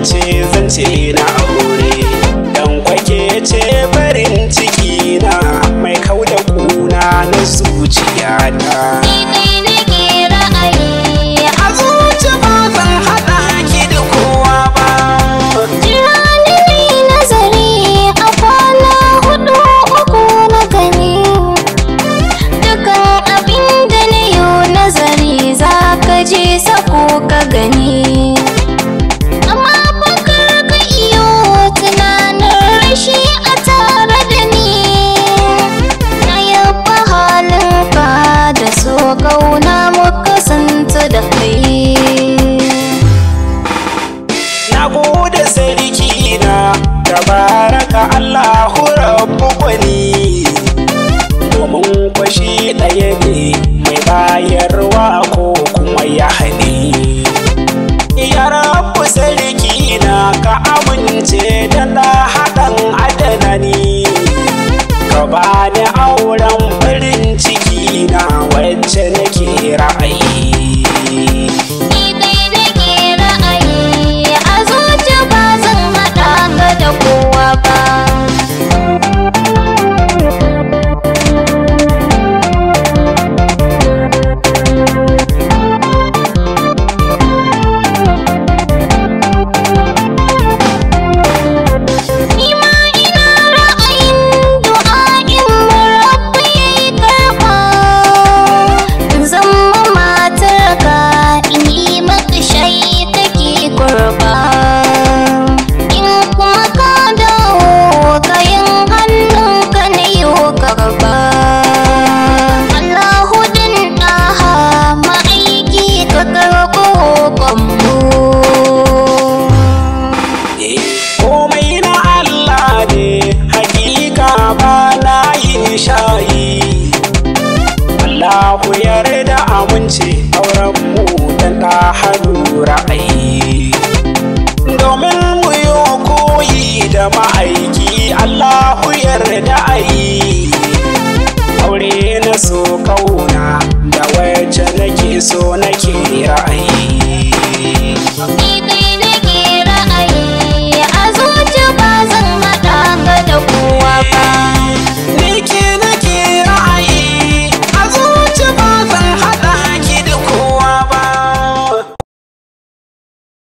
amince zance na aure, dan kwake ce farin ciki na mai kauda kuna na zuciyata. Ni dai nake ra'ayi A zuci ba zan haɗa ki da kowa ba. jira ni nayi nazari a kwana 4 na gani dukan abin da na yi nazari za ka je sako ka gani. Amma fakar ka iyo tunanin rashi a tare da ni, na yaba halinka da so kauna muka santa da kai. Na gode sarki na tabaraka Allahu rabbu gwani, domin kwashi ɗaya ne mai bayarwa ko kuma ya hane. Ya rabu sarki na ka amince da na haɗin adana ni, ka bani auren farin ciki na wacce nake ra'ayi. Ni dai nake ra'ayi a zuci ba zan haɗa ka da kowa ba. Ni ma ina ra'ayin du'a'in rabbi yayi karɓa, in zama matarka in yi maka shayi kake kurba. In kuma ka dawo kayan hannunka na yi karba. Allahu din ɗaha ma'aiki ka karɓo roƙonmu. Komai na Allah ne, hakika ba na yin shayi. Allahu yarda amince auren mu dan ta hannu ra'ayi, domin mu yi koyi da ma'aiki. Allahu yarda ayi aure na so kauna da wacce nake so nake ra'ayi. Ni